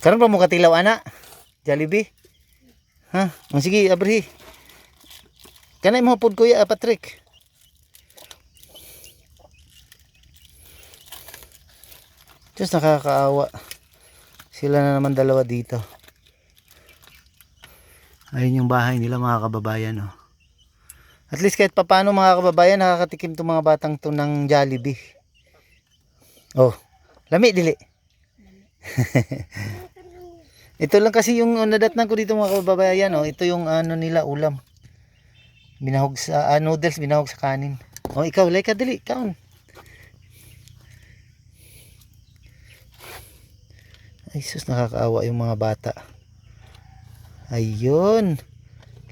Karon pa mo katilaw ana? Jollibee? Ha? Sige, abri. Kanay mo pod kuya Patrick. Diyos, nakakaawa. Sila na naman dalawa dito. Ayun yung bahay nila mga kababayan. Oh. At least kahit papano mga kababayan, nakakatikim itong mga batang to ng Jollibee. Oh, lami dili. Ito lang kasi yung nadatnan ko dito mga kababayan. Oh. Ito yung ano nila ulam. Binahog sa noodles, binahog sa kanin. Oh, ikaw, like ka dili, kaon. Ay sus, nakakaawa yung mga bata. Ayun.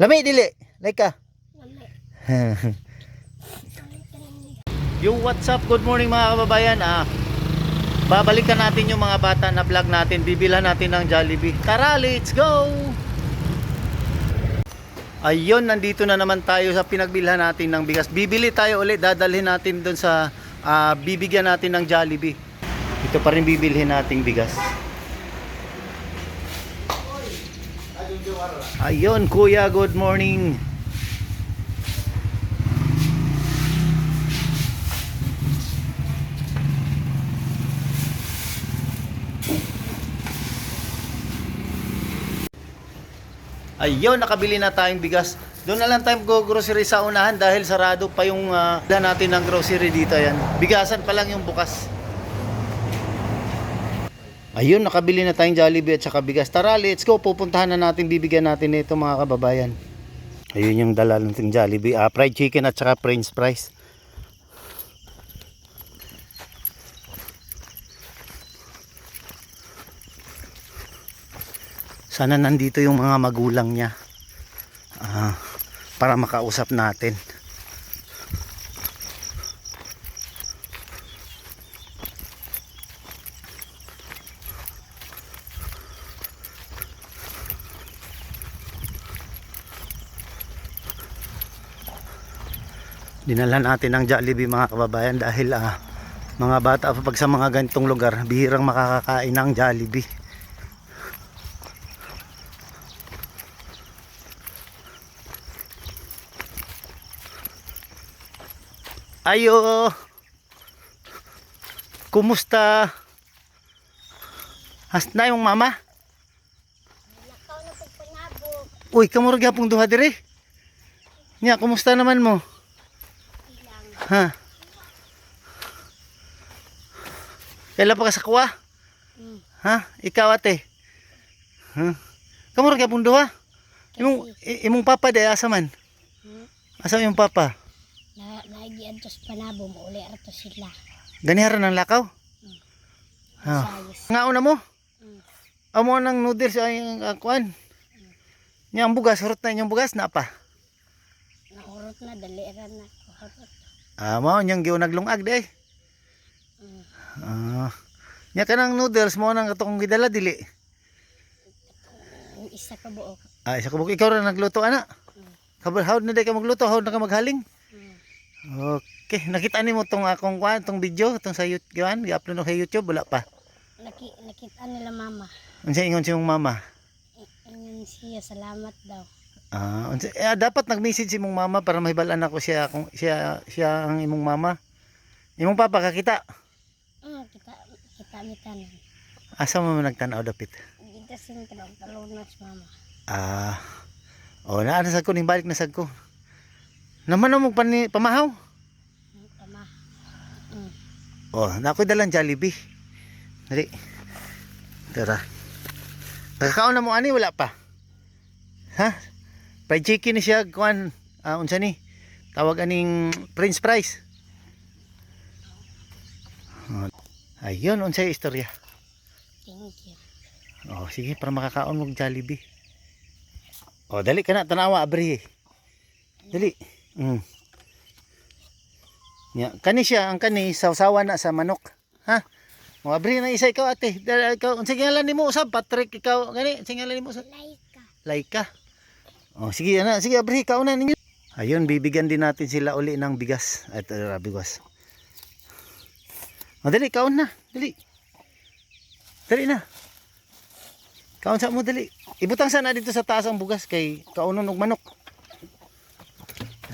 Lami dili, like ka. Yung what's up, good morning mga kababayan. Babalikan natin yung mga bata na vlog natin. Bibilhan natin ng Jollibee. Tara, let's go! Ayun, nandito na naman tayo sa pinagbilhan natin ng bigas. Bibili tayo ulit, dadalhin natin doon sa bibigyan natin ng Jollibee. Ito pa rin bibilhin nating bigas. Ayun, kuya, good morning. Ayun, nakabili na tayong bigas. Doon na lang tayo go-grocery sa unahan dahil sarado pa yung natin ng grocery dito. Yan. Bigasan pa lang yung bukas. Ayun, nakabili na tayong Jollibee at saka bigas. Tara, let's go. Pupuntahan na natin, bibigyan natin ito mga kababayan. Ayun yung dala ng Jollibee. Fried chicken at saka french fries. Sana nandito yung mga magulang niya para makausap natin. Dinala natin ng Jollibee mga kababayan dahil mga bata pag sa mga ganitong lugar bihirang makakakain ng Jollibee. Ayo, kumusta? Hasna yung mama? Uy, kamurag yapong duha dire. Nya, kumusta naman mo? Ha? Kailan pa ka sa kuwa? Ha? Ikaw ate? Ha? Kamurag yapong duha? Imong papa di asa man? Asa yung papa? Lagi antos panabo mo uli ato sila. Ganiharan ng lakaw? Nga una mo? Amo ng noodles ay kuan. Nya ang bugas, hurot na inyong bugas na pa. Nahurot na daliran na hurot. Mao nyang giw naglungag di ay. Nya kanang noodles mo nang katong gidala dili. Isa ka buok. Isa ka buok, ikaw ra nagluto ana. Hawd na day ka magluto, hawd na ka maghaling. Okay, nakita nimo tong akong kuan, tong video, tong sa YouTube, gi-upload no sa YouTube wala pa. Nakita nila mama. Unsa ingon si mong mama? Ingon siya salamat daw. Dapat nag-message si mong mama para mahibalan ako siya kung siya ang imong mama. Imong papa kakita? Kita mi tanan. Asa mo nagtanaw dapit? Dito sin talunas mama. Naa sa ko ning balik na sad ko. Naman mo pamahaw? Nakoy dalang Jollibee. Dali. Tara. Nakakaon na mo ani wala pa. Ha? Fried chicken ni siya kuan unsa ni? Tawag aning french fries. Ayun unsay istorya. Thank you. Sige para makakaon mo Jollibee. Dali ka na tanawa abri. Dali. Kani siya ang kani sawsawa na sa manok. Ha? Mo abri na isa ikaw ate. Ikaw unsay ngalan nimo usab Patrick ikaw gani unsay ngalan nimo usab? Laika. Sige ana, sige abri ka una ninyo. Ayun, bibigyan din natin sila uli ng bigas. Ito bigas. Dali kaon na, dali. Dali na. Kaon sa mo dali. Ibutang sana dito sa taas ang bugas kay kaunon og manok.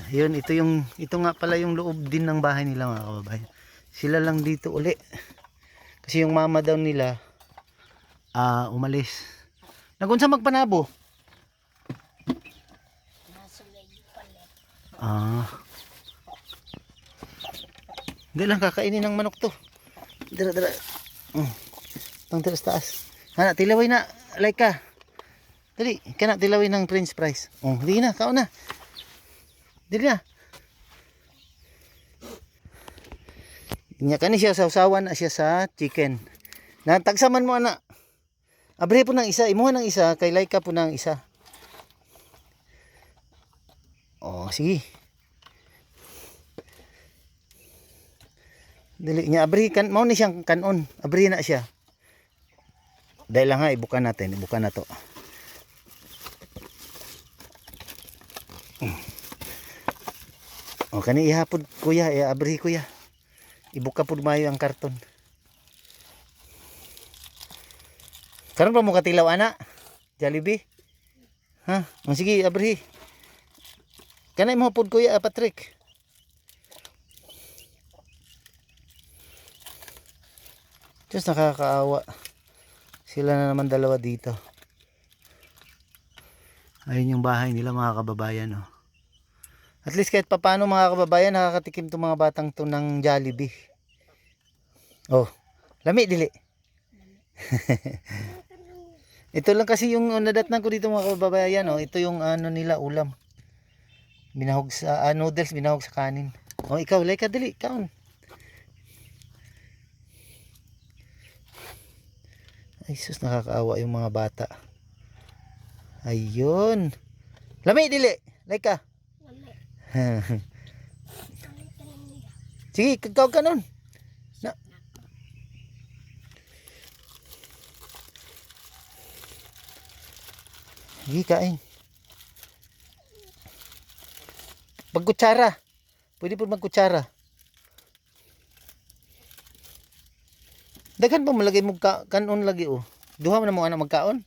Ayun, ito nga pala yung loob din ng bahay nila mga kababayan. Sila lang dito uli. Kasi yung mama daw nila umalis. Nagunsa magpanabo? Nasulay palit. Hindi lang kakainin ng manok to. Dira. Tang tira sa taas. Hana, tilaway na. Like ka. Dali, kana tilaway ng French fries. Di na, kaon na. Dili na. Nya kani siya sausawan na siya sa chicken. Natagsaman mo ana. Abre po ng isa, imuha ng isa, kay Laika po ng isa. Sige. Dili nya abri kan mao ni siyang kanon. Abri na siya. Dahil lang ha, ibuka na to. Kani ihapod kuya, abri kuya. Ibuka pud mayo ang karton. Karon pa mo katilaw ana? Jollibee? Ha? Sige, abri. Kanay mo pud kuya Patrick. Diyos, nakakaawa. Sila na naman dalawa dito. Ayun yung bahay nila mga kababayan. At least kahit papano mga kababayan, nakakatikim itong mga batang to ng Jollibee. Lami dili. Ito lang kasi yung nadatnan ko dito mga kababayan. Ito yung nila ulam. Binahog sa noodles, binahog sa kanin. Ikaw, Laika dili, kaon. Ay sus, nakakaawa yung mga bata. Ayun. Lami dili, Laika. Sige, kakaw ka nun. Sige, kain. Pagkutsara. Pwede po magkutsara. Daghan pa malagay mo kanon lagi Duha mo na mo anak magkaon.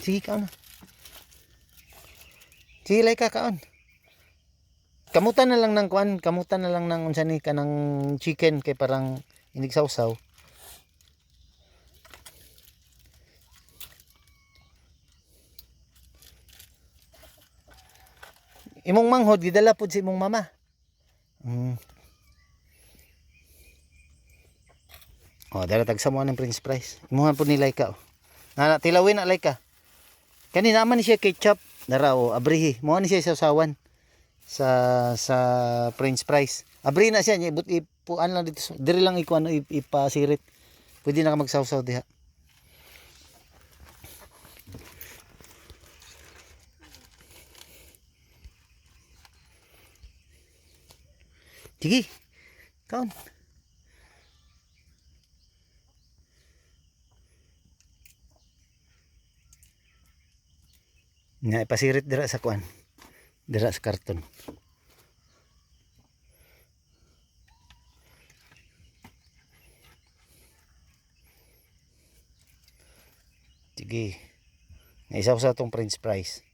Sige, kaon na. Sige, Laika, kaon. Kamutan na lang ng kuan, kamutan na lang ng unsa ni kanang chicken kay parang inig sausaw. Imong manghod gidala pud sa imong mama. Dala tagsa mo ng French fries. Imuhan pud ni Laika. Tilawin na Laika. Kani naman ni siya ketchup. Dara abrihi. Mo ni siya sausawan sa French fries. Abri na siya ibut ipuan lang dito. Diri lang ikuan ipasirit. Pwede na ka magsawsaw diha. Sige. Kaon. Nga ipasirit dira sa kuan. Dira sa karton. Sige. Naisaw sa tong French fries.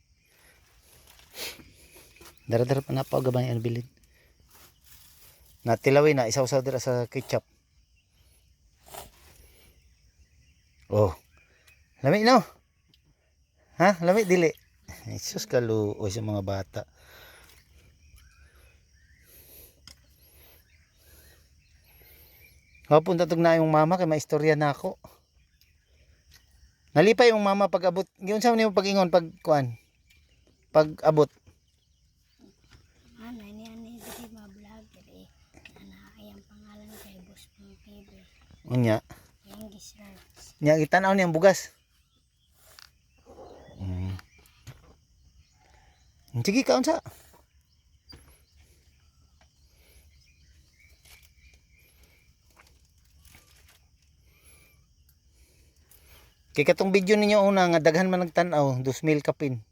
Dara-dara pa napagabay ang bilin. Natilawin na isaw-saw dira sa ketchup. Lami no? Ha? Lami dili. Jesus kaluoy sa mga bata. Papunta tug na yung mama kay maistorya na ako. Nalipay yung mama pag abot. Giun sa nimo pag-ingon pag kuan. Pag abot. Ani dili ma-vlogger ayang pangalan kay Boss Pong TV. Unya. Yang gisarts. Nya gitan-aw niyang bugas. Sige, kaon sa. Kay katong video ninyo una nga daghan man nagtan-aw 2,000 kapin.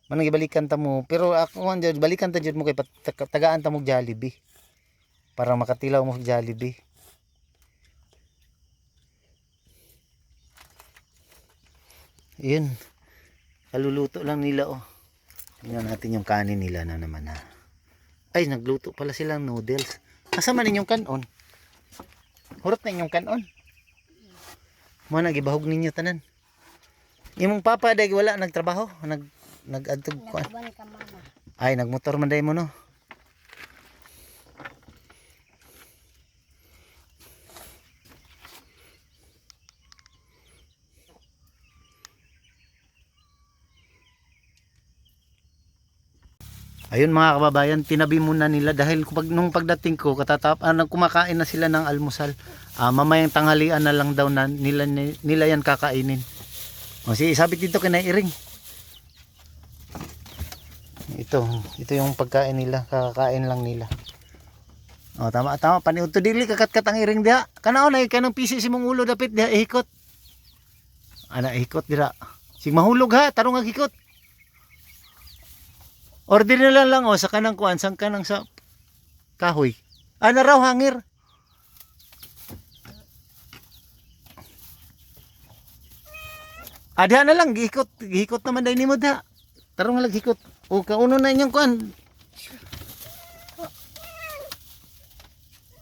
Manang ibalikan ta mo, pero ako man jud balikan ta jud mo kay tagaan ta mo Jollibee. Para makatilaw mo Jollibee. Ayun. Kaluluto lang nila oh. Tingnan natin yung kanin nila na naman ha. Ay, nagluto pala silang noodles. Kasama ninyong kanon. Hurot na inyong kanon. Mo nagibahog ninyo tanan. Imong papa day wala nagtrabaho, nag-adtog kuan. Nagban ka mama. Ay, nagmotor man day mo no. Ayun mga kababayan, tinabi muna nila dahil nung pagdating ko, kumakain na sila ng almusal. Mamayang tanghalian na lang daw na nila yan kakainin. O si sabit dito kay Iring. Ito yung pagkain nila, kakakain lang nila. O tama paniud to dili kakat ang Iring diha. Kanaon ay kanang pisi si mong ulo dapit diha ihikot. Ana ihikot dira. Sig mahulog ha, tarong ang hikot. Order na lang o sa kanang kuan, sang kanang sa kahoy. Ana raw hangir. Diha na lang gihikot naman dai nimo da. Tarong lang hikot. O kauno na inyong kuan.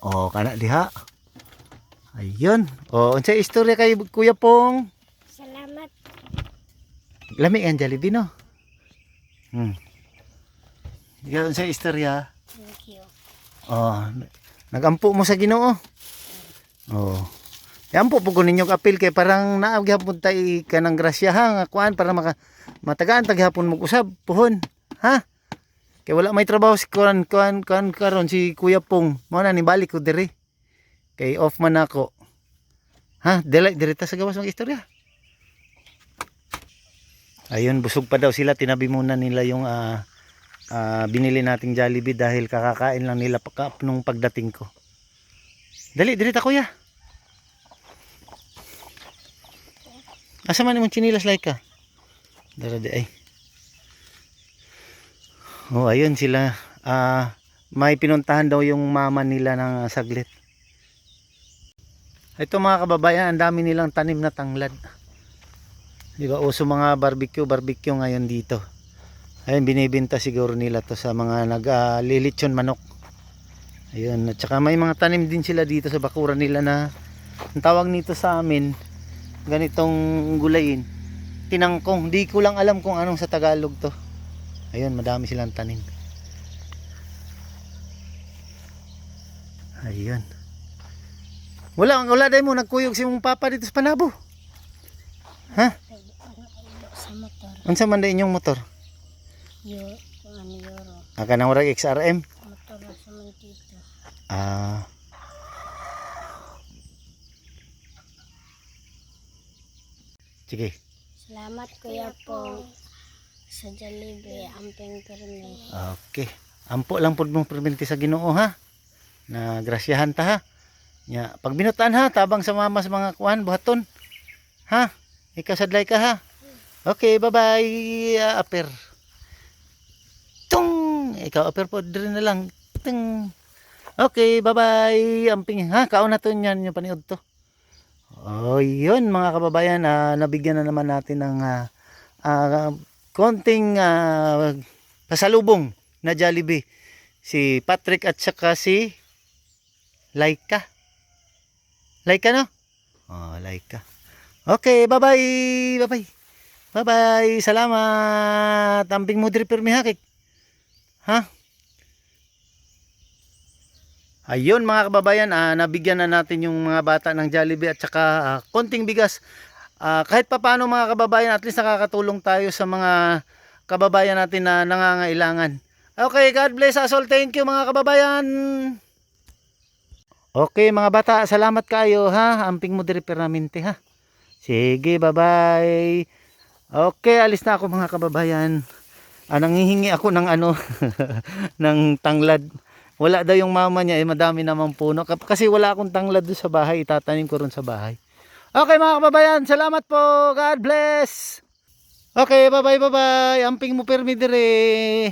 O kana diha. Ayun. O unsa istorya kay Kuya Pong? Salamat. Lami ang Jollibee no. Yan sa istorya. Thank you. Oh, nagampo mo sa Ginoo. Oh. Yampo po ko ninyong apil kay parang naagyapon tay kanang grasya ha nga kuan para matagaan taghapon mo usab puhon. Ha? Kay wala may trabaho si kuan karon si Kuya Pong. Mao na ni balik ko diri. Kay off man ako. Ha? Direta sa gawas ng istorya. Ayun, busog pa daw sila, tinabi muna nila yung binili nating Jollibee dahil kakakain lang nila nung pagdating ko. Dali, dirita kuya. Asa man imong chinilas like ka? Dara di ay. Oh, ayun sila. May pinuntahan daw yung mama nila ng saglit. Ito mga kababayan, ang dami nilang tanim na tanglad. Di ba? Uso mga barbecue ngayon dito. Ayun, binibenta siguro nila to sa mga naglilitsyon manok. Ayun, at saka may mga tanim din sila dito sa bakuran nila na ang tawag nito sa amin, ganitong gulayin, tinangkong. Di ko lang alam kung anong sa Tagalog to. Ayun, madami silang tanim. Ayun. Wala dahil mo nagkuyog si mong papa dito sa Panabo. Ha? Sa motor. Unsa man day inyong motor? Euro. Kanang murag XRM. Motor na sa man dito. Sige. Salamat Kuya Pong sa Jollibee, amping permi. Okay. Ampo lang pud mong perminti sa Ginoo ha. Na grasyahan ta ha. Nya, pag binutan ha, tabang sa mama sa mga kuan buhaton. Ha? Ikasadlay ka ha. Okay, bye-bye, Aper. Tung! Ikaw, Aper po, diri na lang. Tung! Okay, bye-bye. Amping, ha? Kaon na to yan, yung paniod to. Oh, yun mga kababayan, nabigyan na naman natin ng konting pasalubong na Jollibee. Si Patrick at saka si Laika. Laika no? Oh, Laika. Okay, bye-bye. Bye-bye. Bye-bye. Salamat. Amping mo diri pirmi hakik. Ha? Ayun mga kababayan, nabigyan na natin yung mga bata ng Jollibee at saka konting bigas. Kahit papaano mga kababayan, at least nakakatulong tayo sa mga kababayan natin na nangangailangan. Okay, God bless us all. Thank you mga kababayan. Okay mga bata, salamat kayo ha. Amping mo diri permanente ha. Sige, bye-bye. Okay, alis na ako mga kababayan. Nanghihingi ako ng ng tanglad. Wala daw yung mama niya, madami namang puno. Kasi wala akong tanglad doon sa bahay, itatanim ko rin sa bahay. Okay mga kababayan, salamat po. God bless. Okay, bye-bye. Amping mo permi dire.